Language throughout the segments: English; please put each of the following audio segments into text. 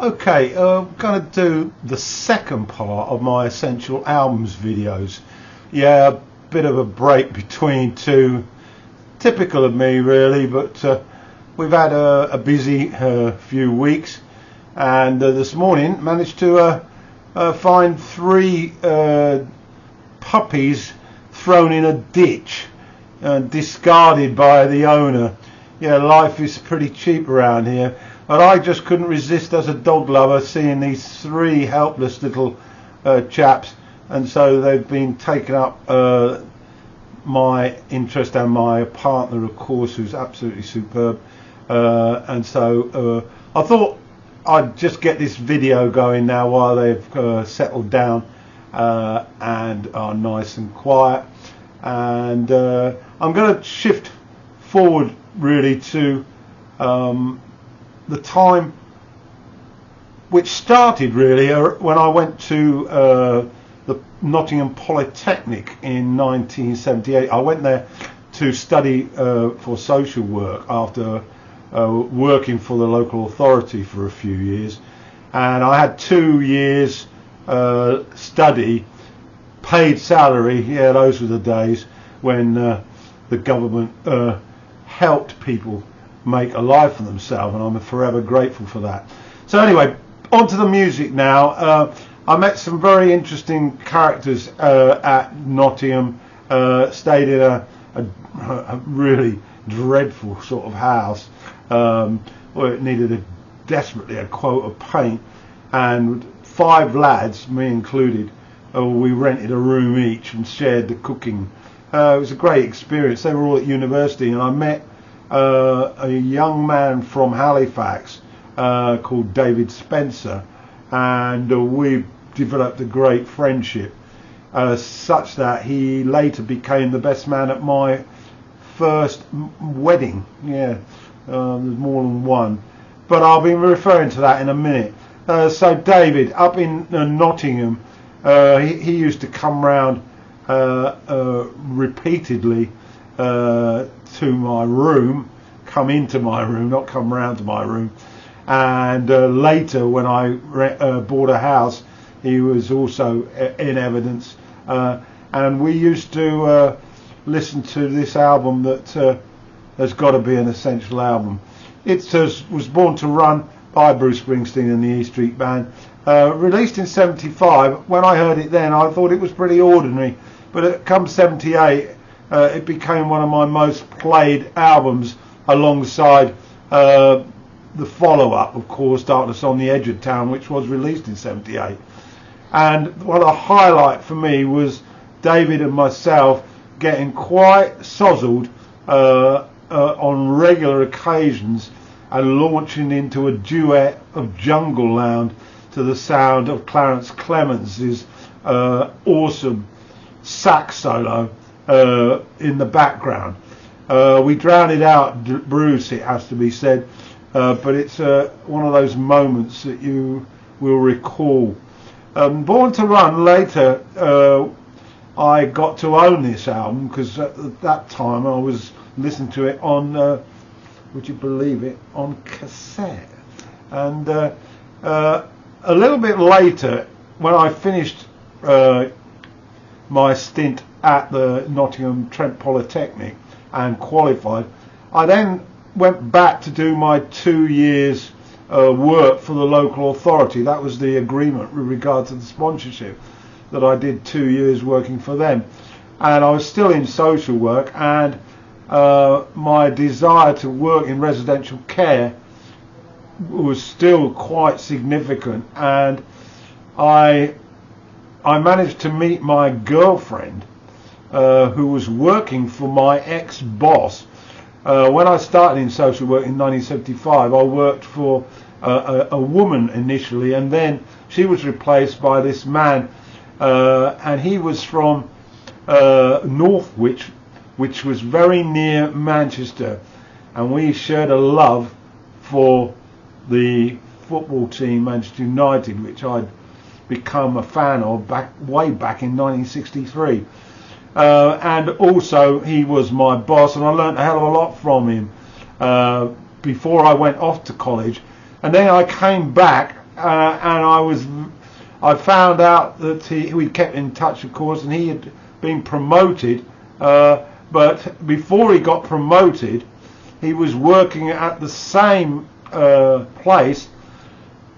Okay, I'm going to do the second part of my Essential Albums videos. Yeah, a bit of a break between two, typical of me really, but we've had a busy few weeks, and this morning managed to find three puppies thrown in a ditch, discarded by the owner. Yeah, life is pretty cheap around here. But I just couldn't resist, as a dog lover, seeing these three helpless little chaps, and so they've been taking up my interest, and my partner, of course, who's absolutely superb. And so I thought I'd just get this video going now while they've settled down and are nice and quiet. And I'm going to shift forward really to the time which started really when I went to the Nottingham Polytechnic in 1978. I went there to study for social work after working for the local authority for a few years, and I had 2 years study, paid salary. Yeah, those were the days when the government helped people make a life for themselves, and I'm forever grateful for that. So anyway, on to the music now. I met some very interesting characters at Nottingham, stayed in a really dreadful sort of house where it needed desperately a quote of paint, and 5 lads, me included, we rented a room each and shared the cooking. It was a great experience. They were all at university, and I met a young man from Halifax called David Spencer, and we developed a great friendship, such that he later became the best man at my first wedding. Yeah, there's more than one, but I'll be referring to that in a minute. So David, up in Nottingham, he used to come round repeatedly to my room, come into my room, not come round to my room. And later, when I bought a house, he was also in evidence, and we used to listen to this album that has got to be an essential album. It was Born to Run by Bruce Springsteen and the E Street Band, released in '75. When I heard it then, I thought it was pretty ordinary, but come '78, it became one of my most played albums, alongside the follow-up, of course, Darkness on the Edge of Town, which was released in '78. And what a highlight for me was David and myself getting quite sozzled on regular occasions and launching into a duet of Jungle Land to the sound of Clarence Clemens's awesome sax solo in the background. We drowned it out, Bruce, it has to be said, but it's one of those moments that you will recall. Born to Run, later I got to own this album, because at that time I was listening to it on, would you believe it, on cassette. And a little bit later, when I finished my stint at the Nottingham Trent Polytechnic and qualified, I then went back to do my 2 years work for the local authority. That was the agreement with regard to the sponsorship, that I did 2 years working for them, and I was still in social work, and my desire to work in residential care was still quite significant, and I managed to meet my girlfriend, who was working for my ex-boss. When I started in social work in 1975, I worked for a woman initially, and then she was replaced by this man, and he was from Northwich, which was very near Manchester, and we shared a love for the football team Manchester United, which I'd become a fan of way back in 1963. And also he was my boss, and I learnt a hell of a lot from him before I went off to college. And then I came back and I found out that we kept in touch, of course, and he had been promoted, but before he got promoted, he was working at the same place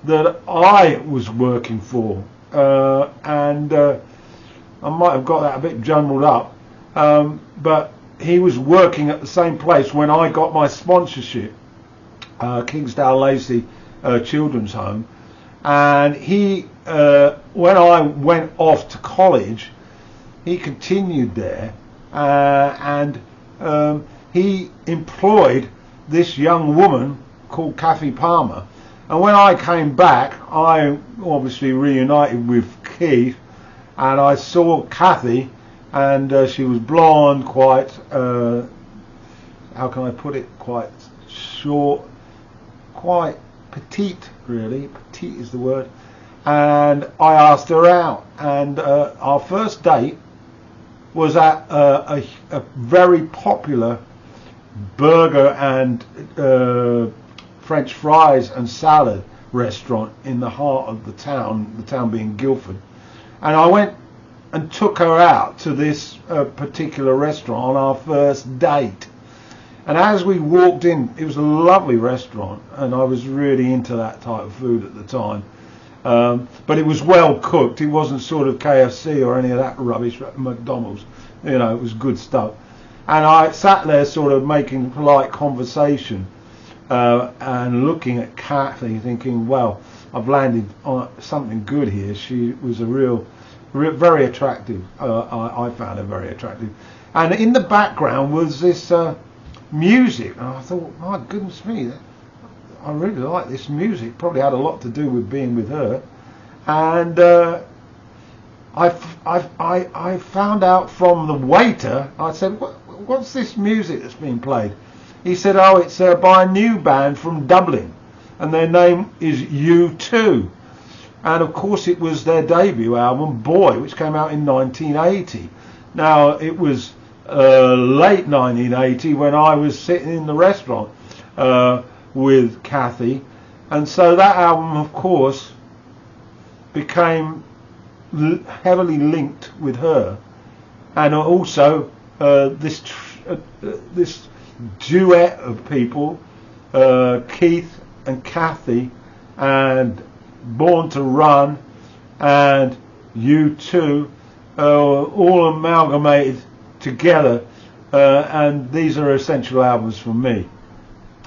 that I was working for, and I might have got that a bit jumbled up, but he was working at the same place when I got my sponsorship, Kingsdale Lacey Children's Home, and he, when I went off to college, he continued there, and he employed this young woman called Kathy Palmer. And when I came back, I obviously reunited with Keith, and I saw Kathy, and she was blonde, quite, how can I put it, quite short, quite petite, really, petite is the word, and I asked her out, and our first date was at a very popular burger and French fries and salad restaurant in the heart of the town being Guildford. And I went and took her out to this particular restaurant on our first date. And as we walked in, it was a lovely restaurant, and I was really into that type of food at the time. But it was well cooked. It wasn't sort of KFC or any of that rubbish at McDonald's. You know, it was good stuff. And I sat there sort of making polite conversation and looking at Kathy, thinking, well, I've landed on something good here. She was a very attractive. I found her very attractive. And in the background was this music. And I thought, my goodness me, I really like this music. Probably had a lot to do with being with her. And I found out from the waiter, I said, what's this music that's being played? He said, oh, it's by a new band from Dublin, and their name is U2. And of course it was their debut album, Boy, which came out in 1980. Now, it was late 1980 when I was sitting in the restaurant with Kathy, and so that album, of course, became heavily linked with her, and also this duet of people, Keith and Kathy, and Born to Run, and U2, all amalgamated together, and these are essential albums for me.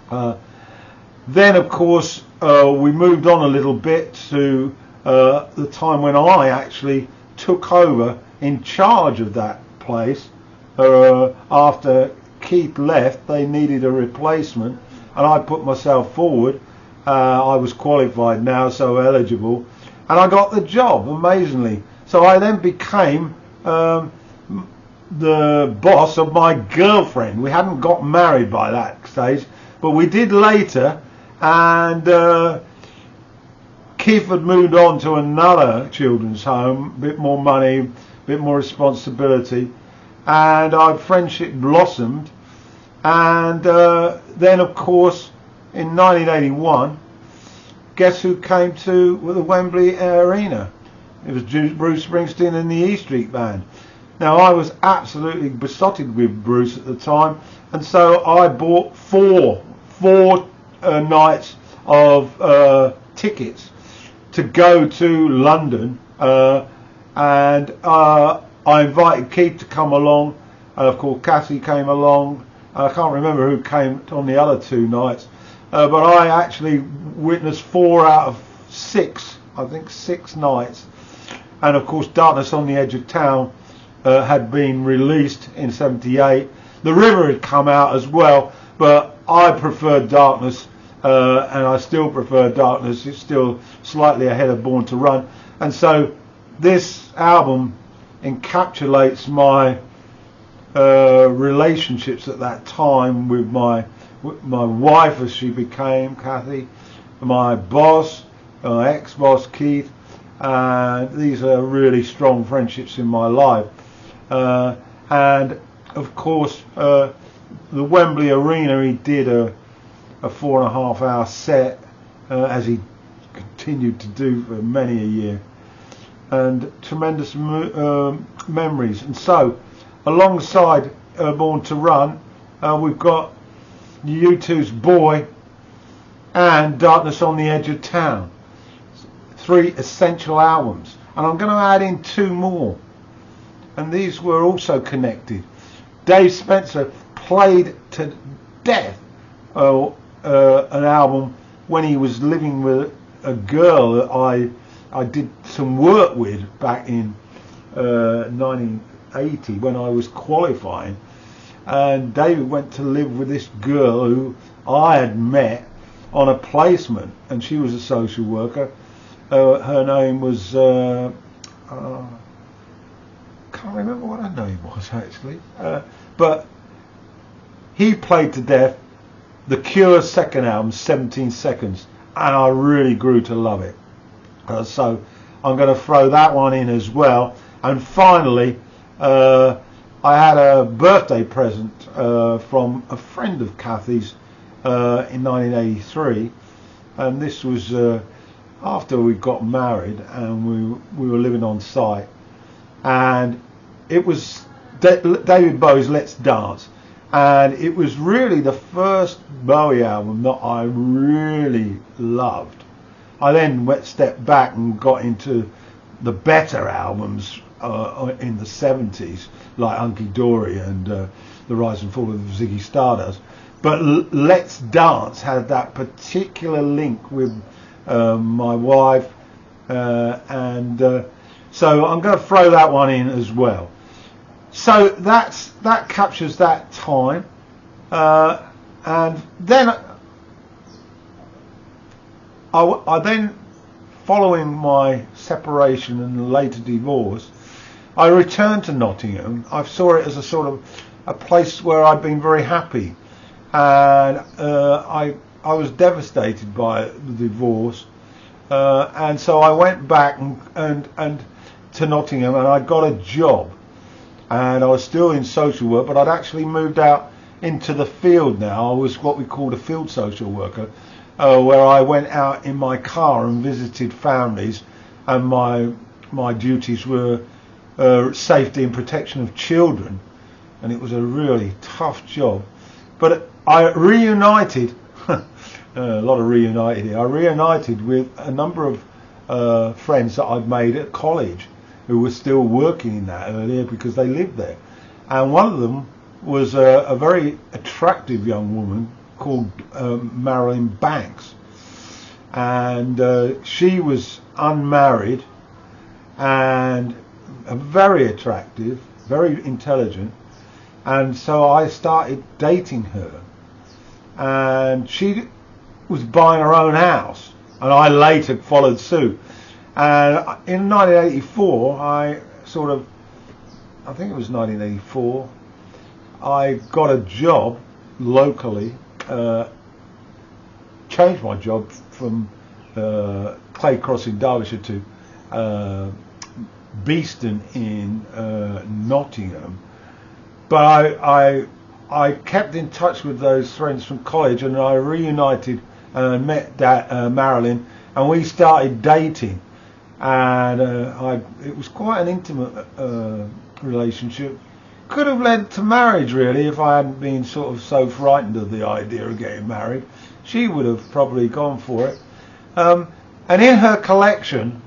Then, of course, we moved on a little bit to the time when I actually took over in charge of that place. After Keith left, they needed a replacement, and I put myself forward. I was qualified now, so eligible, and I got the job, amazingly. So I then became the boss of my girlfriend. We hadn't got married by that stage, but we did later, and Keith had moved on to another children's home, a bit more money, a bit more responsibility, and our friendship blossomed. And then, of course, in 1981, guess who came to the Wembley Arena? It was Bruce Springsteen and the E Street Band. Now, I was absolutely besotted with Bruce at the time, and so I bought four nights of tickets to go to London, and I invited Keith to come along. Of course, Cassie came along. I can't remember who came on the other two nights, but I actually witnessed 4 out of 6, I think 6 nights. And of course, Darkness on the Edge of Town had been released in '78. The River had come out as well, but I preferred Darkness, and I still prefer Darkness. It's still slightly ahead of Born to Run. And so this album encapsulates my relationships at that time with my wife, as she became, Kathy, my boss, my ex-boss, Keith. These are really strong friendships in my life. And of course, the Wembley Arena, he did a 4.5-hour set, as he continued to do for many a year, and tremendous memories. And so, alongside Born to Run, we've got U2's Boy and Darkness on the Edge of Town. 3 essential albums. And I'm going to add in 2 more. And these were also connected. Dave Spencer played to death an album when he was living with a girl that I did some work with back in 1980 when I was qualifying. And David went to live with this girl who I had met on a placement, and she was a social worker. Her name was can't remember what her name was actually, but he played to death The Cure's second album, 17 Seconds, and I really grew to love it. So I'm going to throw that one in as well. And finally, I had a birthday present from a friend of Kathy's in 1983, and this was after we got married and we were living on site, and it was David Bowie's Let's Dance, and it was really the first Bowie album that I really loved. I then stepped back and got into the better albums in the 70s, like Hunky Dory and The Rise and Fall of Ziggy Stardust. But Let's Dance had that particular link with my wife, and so I'm going to throw that one in as well. So that captures that time, and then I then, following my separation and later divorce, I returned to Nottingham. I saw it as a sort of a place where I'd been very happy, and I was devastated by the divorce, and so I went back and to Nottingham, and I got a job, and I was still in social work, but I'd actually moved out into the field now. I was what we called a field social worker, where I went out in my car and visited families, and my duties were safety and protection of children, and it was a really tough job. But I reunited, a lot of reunited here, I reunited with a number of friends that I'd made at college who were still working in that area because they lived there. And one of them was a very attractive young woman called Marilyn Banks. And she was unmarried and very attractive, very intelligent. And so I started dating her. And she was buying her own house, and I later followed suit. And in 1984, I think it was 1984, I got a job locally, changed my job from Clay Cross in Derbyshire to Beeston in Nottingham. But I kept in touch with those friends from college, and I reunited and met Marilyn, and we started dating. And it was quite an intimate relationship. Could have led to marriage, really, if I hadn't been sort of so frightened of the idea of getting married. She would have probably gone for it. And in her collection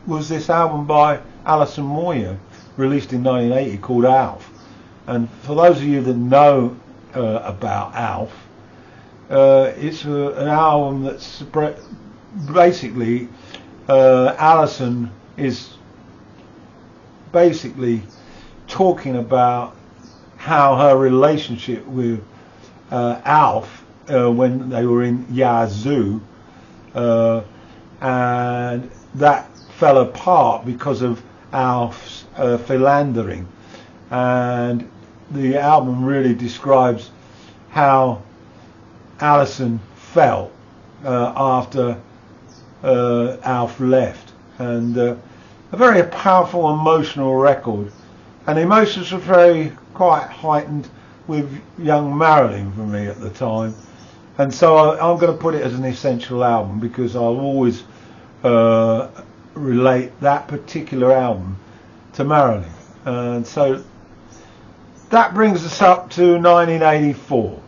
was this album by Alison Moyet, released in 1980, called Alf. And for those of you that know about Alf, it's an album that's basically Alison is basically talking about how her relationship with Alf when they were in Yazoo, and that fell apart because of Alf's philandering. And the album really describes how Alison felt after Alf left, and a very powerful emotional record. And the emotions were quite heightened with young Marilyn for me at the time, and so I'm going to put it as an essential album because I'll always relate that particular album to Marilyn. And so that brings us up to 1984.